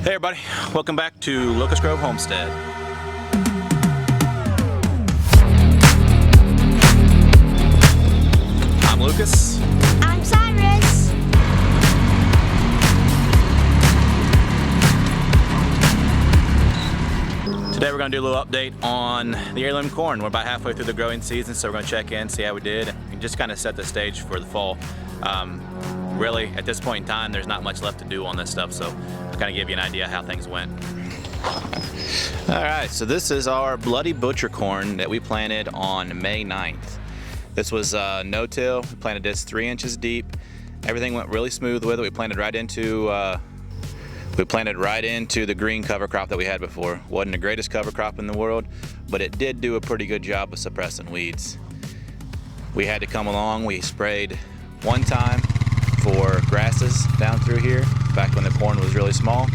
Hey everybody, welcome back to Locust Grove Homestead. I'm Lucas. I'm Cyrus. Today we're going to do a little update on the heirloom corn. We're about halfway through the growing season, so we're going to check in, see how we did, and just kind of set the stage for the fall. Really, at this point in time, there's not much left to do on this stuff, so I'll kind of give you an idea how things went. Alright, so this is our bloody butcher corn that we planted on May 9th. This was no-till. We planted this 3 inches deep. Everything went really smooth with it. We planted right into the green cover crop that we had before. Wasn't the greatest cover crop in the world, but it did do a pretty good job of suppressing weeds. We had to come along. We sprayed one time for grasses down through here back when the corn was really small,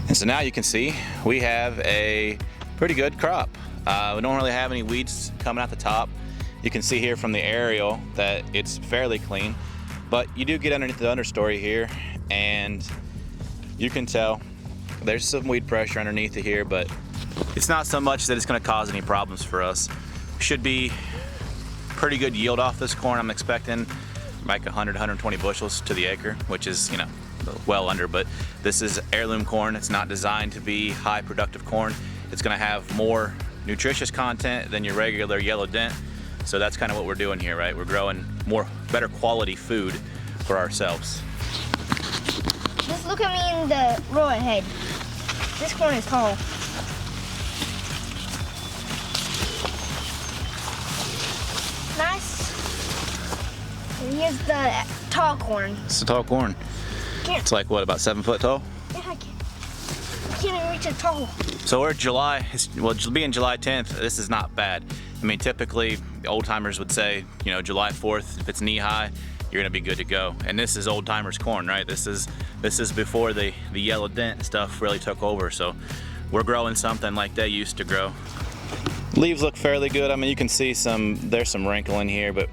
and so now you can see we have a pretty good crop. We don't really have any weeds coming out the top. You can see here from the aerial that it's fairly clean, but you do get underneath the understory here and you can tell there's some weed pressure underneath it here, but it's not so much that it's going to cause any problems for us. Should be pretty good yield off this corn. I'm expecting like 100-120 bushels to the acre, which is, you know, well under, but this is heirloom corn. It's not designed to be high productive corn. It's going to have more nutritious content than your regular yellow dent. So that's kind of what we're doing here, right? We're growing better quality food for ourselves. Just look at me in the row ahead. This corn is tall. Nice. And here's the tall corn. It's a tall corn. It's like what, about 7 foot tall? Yeah, I can't even reach it tall. So we're July, well, it'll be in July 10th. This is not bad. I mean, typically the old timers would say, you know, July 4th, if it's knee high, you're gonna be good to go. And this is old timers corn, right? This is before the yellow dent stuff really took over. So we're growing something like they used to grow. Leaves look fairly good. I mean, you can see there's some wrinkle in here, but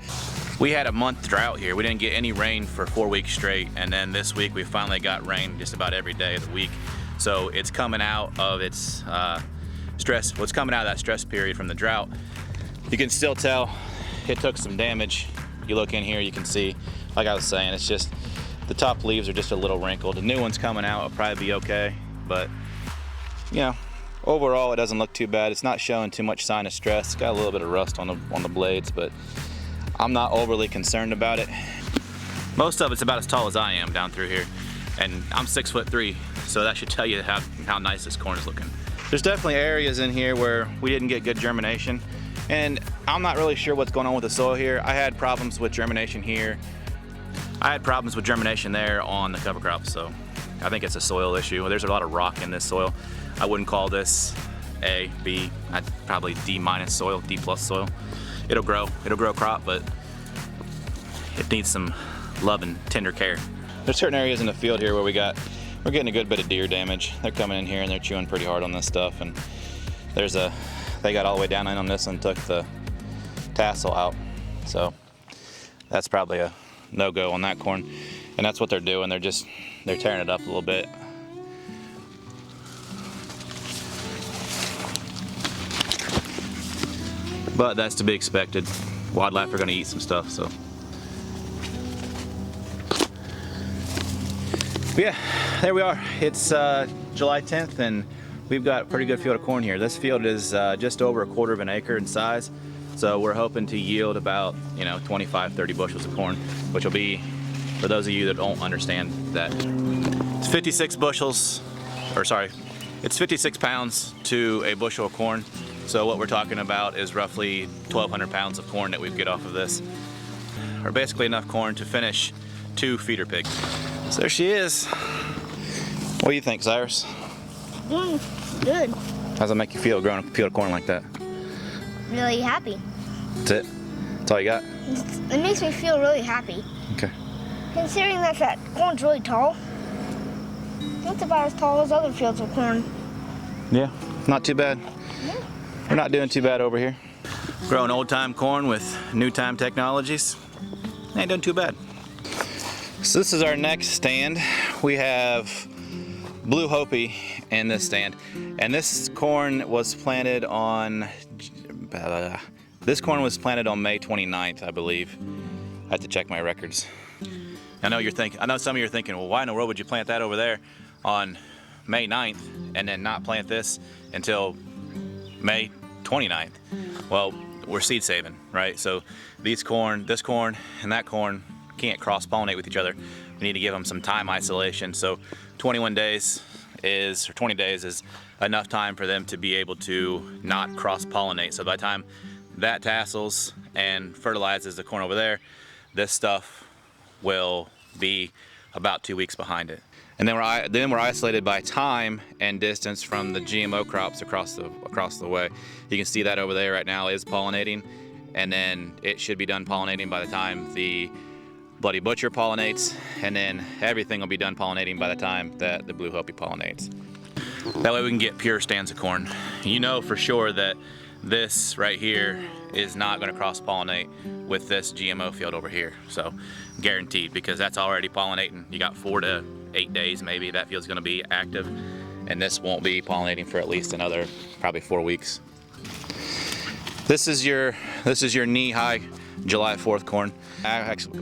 we had a month drought here. We didn't get any rain for 4 weeks straight, and then this week we finally got rain just about every day of the week. So it's coming out of its stress. Well, it's coming out of that stress period from the drought. You can still tell it took some damage. You look in here, you can see, like I was saying, it's just the top leaves are just a little wrinkled. The new ones coming out will probably be okay, but you know, overall it doesn't look too bad. It's not showing too much sign of stress. It's got a little bit of rust on the blades, but I'm not overly concerned about it. Most of it's about as tall as I am down through here, and I'm 6'3", so that should tell you how nice this corn is looking. There's definitely areas in here where we didn't get good germination, and I'm not really sure what's going on with the soil here. I had problems with germination here. I had problems with germination there on the cover crop, so I think it's a soil issue. There's a lot of rock in this soil. I wouldn't call this A, B, I'd probably D- soil, D+ soil. It'll grow crop, but it needs some love and tender care. There's certain areas in the field here where we're getting a good bit of deer damage. They're coming in here and they're chewing pretty hard on this stuff, and they got all the way down in on this and took the tassel out. So that's probably a no-go on that corn, and that's what they're doing. They're tearing it up a little bit. But that's to be expected. Wildlife are going to eat some stuff, so. But yeah, there we are. It's July 10th, and we've got a pretty good field of corn here. This field is just over 1/4 of an acre in size, so we're hoping to yield about 25-30 bushels of corn, which will be, for those of you that don't understand that, it's 56 bushels, or sorry, it's 56 pounds to a bushel of corn. So what we're talking about is roughly 1,200 pounds of corn that we get off of this, or basically enough corn to finish 2 feeder pigs. So there she is. What do you think, Cyrus? Good. How's it make you feel growing a field of corn like that? Really happy. That's it? That's all you got? It makes me feel really happy. Okay. Considering that corn's really tall. That's about as tall as other fields of corn. Yeah, not too bad. Yeah. We're not doing too bad over here. Growing old-time corn with new-time technologies. Ain't doing too bad. So this is our next stand. We have Blue Hopi in this stand, and this corn was planted on May 29th, I believe. I have to check my records. I know some of you are thinking, well, why in the world would you plant that over there on May 9th and then not plant this until May 29th? Well, we're seed saving, right? So this corn and that corn can't cross-pollinate with each other. We need to give them some time isolation. So 20 days is enough time for them to be able to not cross-pollinate. So by the time that tassels and fertilizes the corn over there, this stuff will be about 2 weeks behind it. And then we're isolated by time and distance from the GMO crops across the way. You can see that over there right now is pollinating, and then it should be done pollinating by the time the Bloody Butcher pollinates, and then everything will be done pollinating by the time that the Blue Hopi pollinates. That way we can get pure stands of corn. You know for sure that this right here is not going to cross-pollinate with this GMO field over here. So guaranteed, because that's already pollinating. You got 4 to 8 days maybe that field's going to be active, and this won't be pollinating for at least another probably 4 weeks. This is your knee-high July 4th corn.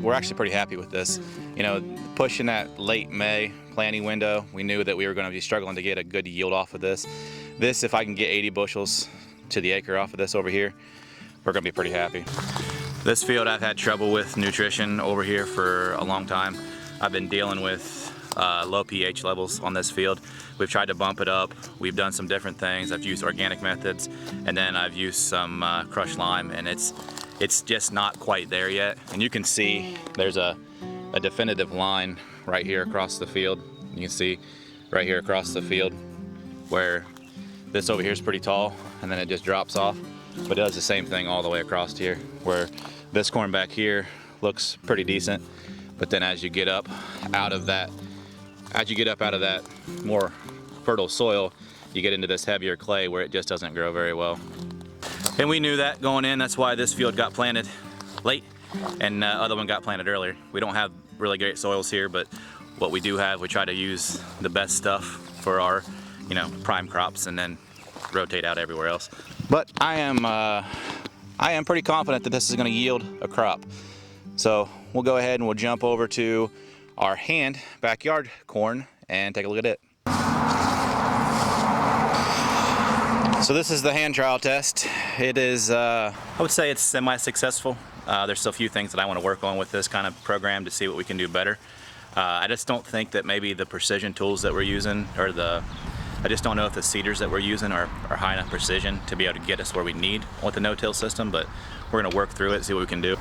We're actually pretty happy with this. You know, pushing that late May planting window, we knew that we were going to be struggling to get a good yield off of this. If I can get 80 bushels to the acre off of this over here, we're going to be pretty happy. This field, I've had trouble with nutrition over here for a long time. I've been dealing with low pH levels on this field. We've tried to bump it up. We've done some different things. I've used organic methods, and then I've used some crushed lime, and it's just not quite there yet. And you can see there's a definitive line right here across the field. You can see right here across the field where this over here is pretty tall, and then it just drops off. But it does the same thing all the way across here, where this corn back here looks pretty decent, but then as you get up out of that more fertile soil, you get into this heavier clay where it just doesn't grow very well. And we knew that going in. That's why this field got planted late and the other one got planted earlier. We don't have really great soils here, but what we do have, we try to use the best stuff for our, prime crops, and then rotate out everywhere else. But I am pretty confident that this is going to yield a crop. So we'll go ahead and we'll jump over to our hand backyard corn and take a look at it. So this is the hand trial test. It is, I would say it's semi-successful. There's still a few things that I want to work on with this kind of program to see what we can do better. I just don't think that maybe the precision tools that we're using, I just don't know if the seeders that we're using are high enough precision to be able to get us where we need with the no-till system, but we're going to work through it, see what we can do.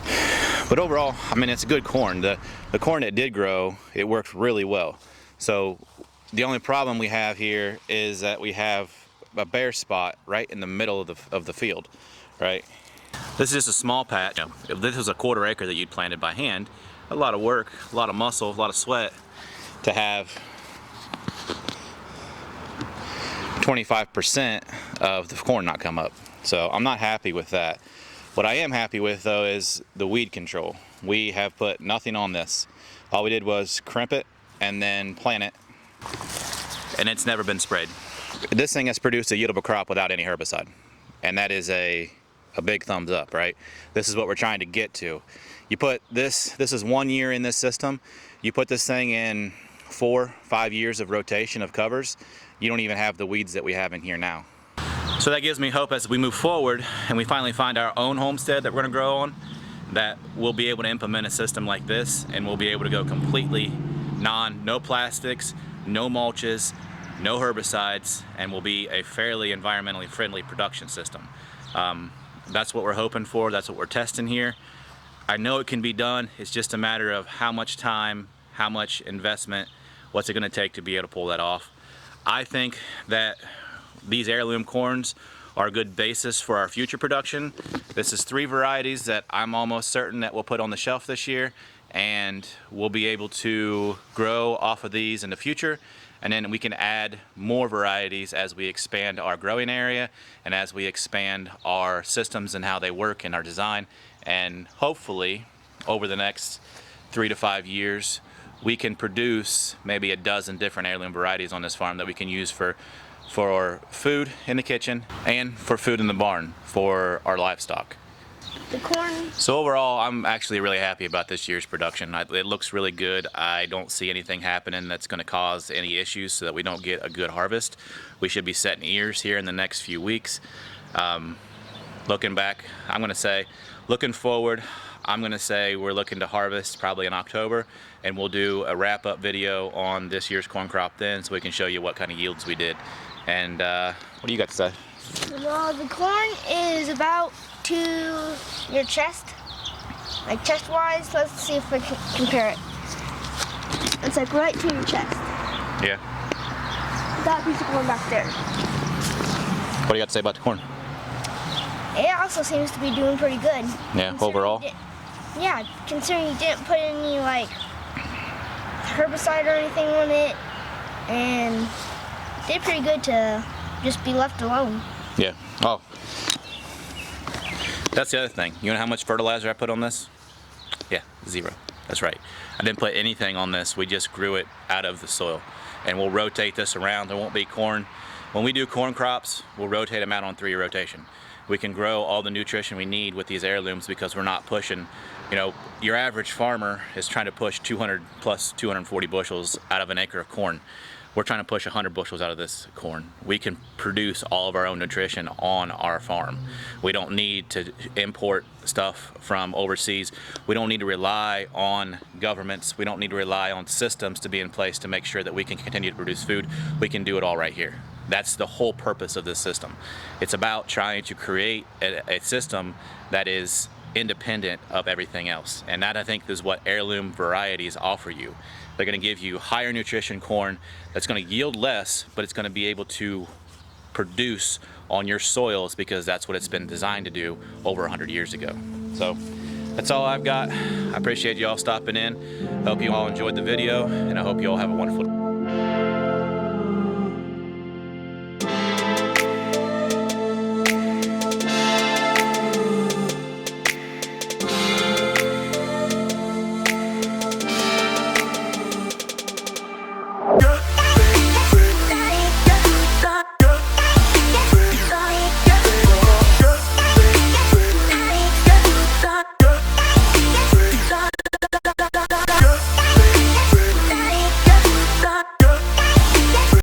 But overall, I mean, it's good corn. The corn that did grow, it worked really well. So the only problem we have here is that we have a bare spot right in the middle of the field, right? This is just a small patch. If this was a 1/4 acre that you'd planted by hand, a lot of work, a lot of muscle, a lot of sweat to have 25% of the corn not come up. So I'm not happy with that. What I am happy with though is the weed control. We have put nothing on this. All we did was crimp it and then plant it, and it's never been sprayed. This thing has produced a yieldable crop without any herbicide, and that is a big thumbs up, right? This is what we're trying to get to. You put this is 1 year in this system. You put this thing in 4-5 years of rotation of covers, you don't even have the weeds that we have in here now. So that gives me hope as we move forward and we finally find our own homestead that we're gonna grow on, that we'll be able to implement a system like this, and we'll be able to go completely no plastics, no mulches, no herbicides, and will be a fairly environmentally friendly production system. That's what we're hoping for. That's what we're testing here. I know it can be done. It's just a matter of how much time, how much investment, what's it gonna take to be able to pull that off. I think that these heirloom corns are a good basis for our future production. This is 3 varieties that I'm almost certain that we'll put on the shelf this year, and we'll be able to grow off of these in the future, and then we can add more varieties as we expand our growing area and as we expand our systems and how they work in our design. And hopefully over the next 3 to 5 years we can produce maybe a dozen different heirloom varieties on this farm that we can use for food in the kitchen and for food in the barn for our livestock. The corn. So overall, I'm actually really happy about this year's production. It looks really good. I don't see anything happening that's going to cause any issues so that we don't get a good harvest. We should be setting ears here in the next few weeks. Looking back, I'm going to say, looking forward, I'm going to say we're looking to harvest probably in October, and we'll do a wrap-up video on this year's corn crop then, so we can show you what kind of yields we did. And what do you got to say? Well, the corn is about to your chest, like chest-wise. Let's see if we can compare it. It's like right to your chest. Yeah. That piece of corn back there. What do you got to say about the corn? It also seems to be doing pretty good. Yeah, overall? Yeah, considering you didn't put any like herbicide or anything on it, and did pretty good to just be left alone. Yeah. Oh. That's the other thing. You know how much fertilizer I put on this? Yeah, 0. That's right. I didn't put anything on this. We just grew it out of the soil. And we'll rotate this around. There won't be corn. When we do corn crops, we'll rotate them out on 3-year rotation. We can grow all the nutrition we need with these heirlooms because we're not pushing, you know, your average farmer is trying to push 200 plus 240 bushels out of an acre of corn. We're trying to push 100 bushels out of this corn. We can produce all of our own nutrition on our farm. We don't need to import stuff from overseas. We don't need to rely on governments. We don't need to rely on systems to be in place to make sure that we can continue to produce food. We can do it all right here. That's the whole purpose of this system. It's about trying to create a system that is independent of everything else. And that, I think, is what heirloom varieties offer you. They're going to give you higher nutrition corn that's going to yield less, but it's going to be able to produce on your soils because that's what it's been designed to do over 100 years ago. So that's all I've got. I appreciate you all stopping in. I hope you all enjoyed the video, and I hope you all have a wonderful day.